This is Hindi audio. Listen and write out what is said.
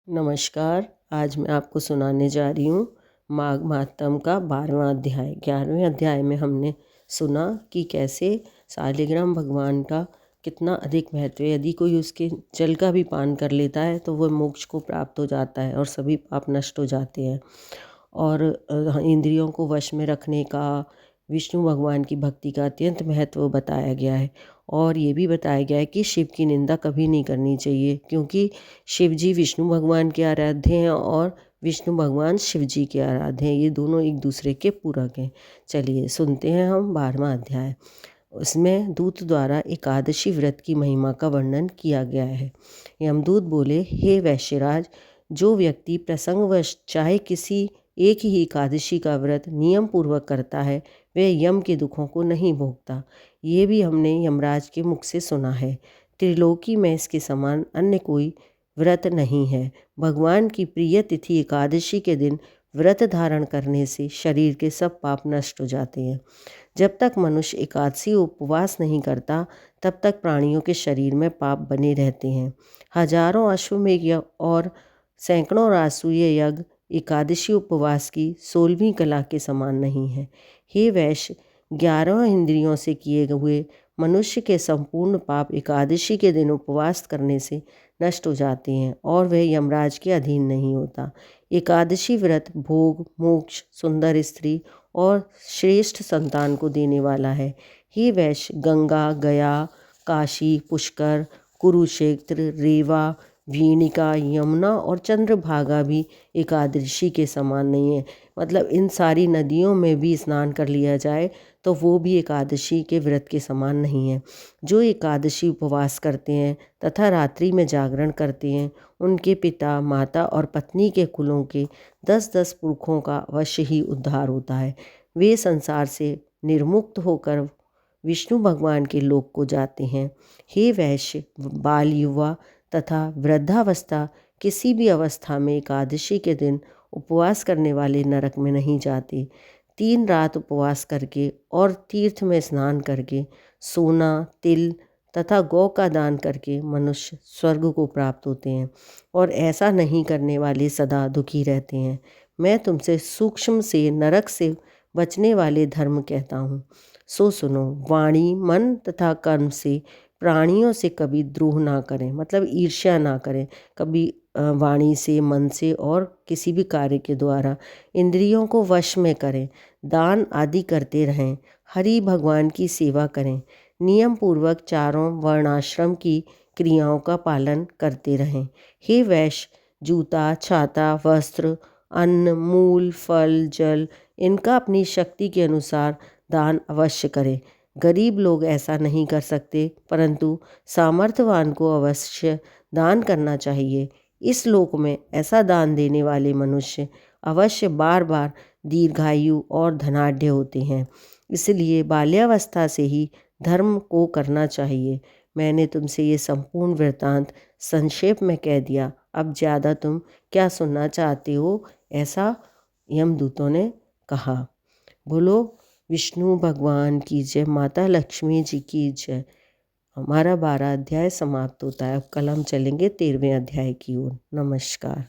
नमस्कार। आज मैं आपको सुनाने जा रही हूँ माघ महात्म का 12वां अध्याय। 11वें अध्याय में हमने सुना कि कैसे शालिग्राम भगवान का कितना अधिक महत्व है। यदि कोई उसके जल का भी पान कर लेता है तो वह मोक्ष को प्राप्त हो जाता है और सभी पाप नष्ट हो जाते हैं। और इंद्रियों को वश में रखने का, विष्णु भगवान की भक्ति का अत्यंत महत्व बताया गया है। और ये भी बताया गया है कि शिव की निंदा कभी नहीं करनी चाहिए, क्योंकि शिव जी विष्णु भगवान के आराध्य हैं और विष्णु भगवान शिव जी के आराध्य हैं। ये दोनों एक दूसरे के पूरक हैं। चलिए सुनते हैं हम 12वां अध्याय। उसमें दूत द्वारा एकादशी व्रत की महिमा का वर्णन किया गया है। यमदूत बोले, हे वैश्यराज, जो व्यक्ति प्रसंगवश चाहे किसी एक ही एकादशी का व्रत नियम पूर्वक करता है, वह यम के दुखों को नहीं भोगता। ये भी हमने यमराज के मुख से सुना है। त्रिलोकी में इसके समान अन्य कोई व्रत नहीं है। भगवान की प्रिय तिथि एकादशी के दिन व्रत धारण करने से शरीर के सब पाप नष्ट हो जाते हैं। जब तक मनुष्य एकादशी उपवास नहीं करता, तब तक प्राणियों के शरीर में पाप बने रहते हैं। हजारों अश्वमेध यज्ञ और सैकड़ों राजसूय यज्ञ एकादशी उपवास की 16वीं कला के समान नहीं है। हे वैश्य, 11 इंद्रियों से किए हुए मनुष्य के संपूर्ण पाप एकादशी के दिन उपवास करने से नष्ट हो जाते हैं और वह यमराज के अधीन नहीं होता। एकादशी व्रत भोग, मोक्ष, सुंदर स्त्री और श्रेष्ठ संतान को देने वाला है। हे वैश्य, गंगा, गया, काशी, पुष्कर, कुरुक्षेत्र, रेवा, वीणिका, यमुना और चंद्रभागा भी एकादशी के समान नहीं है। मतलब इन सारी नदियों में भी स्नान कर लिया जाए तो वो भी एकादशी के व्रत के समान नहीं है। जो एकादशी उपवास करते हैं तथा रात्रि में जागरण करते हैं, उनके पिता, माता और पत्नी के कुलों के 10-10 पुरखों का अवश्य ही उद्धार होता है। वे संसार से निर्मुक्त होकर विष्णु भगवान के लोक को जाते हैं। हे वैश्य, बाल, युवा तथा वृद्धावस्था किसी भी अवस्था में एकादशी के दिन उपवास करने वाले नरक में नहीं जाते। 3 रात उपवास करके और तीर्थ में स्नान करके, सोना, तिल तथा गौ का दान करके मनुष्य स्वर्ग को प्राप्त होते हैं और ऐसा नहीं करने वाले सदा दुखी रहते हैं। मैं तुमसे सूक्ष्म से नरक से बचने वाले धर्म कहता हूँ, सो सुनो। वाणी, मन तथा कर्म से प्राणियों से कभी द्रोह ना करें, मतलब ईर्ष्या ना करें। कभी वाणी से, मन से और किसी भी कार्य के द्वारा इंद्रियों को वश में करें। दान आदि करते रहें। हरि भगवान की सेवा करें। नियम पूर्वक चारों वर्णाश्रम की क्रियाओं का पालन करते रहें। हे वैश्य, जूता, छाता, वस्त्र, अन्न, मूल, फल, जल इनका अपनी शक्ति के अनुसार दान अवश्य करें। गरीब लोग ऐसा नहीं कर सकते, परंतु सामर्थ्यवान को अवश्य दान करना चाहिए। इस लोक में ऐसा दान देने वाले मनुष्य अवश्य बार बार दीर्घायु और धनाढ्य होते हैं। इसलिए बाल्यावस्था से ही धर्म को करना चाहिए। मैंने तुमसे ये संपूर्ण वृत्तांत संक्षेप में कह दिया। अब ज़्यादा तुम क्या सुनना चाहते हो? ऐसा यमदूतों ने कहा। बोलो विष्णु भगवान की जय, माता लक्ष्मी जी की जय। हमारा 12 अध्याय समाप्त होता है। अब कल हम चलेंगे 13वें अध्याय की ओर। नमस्कार।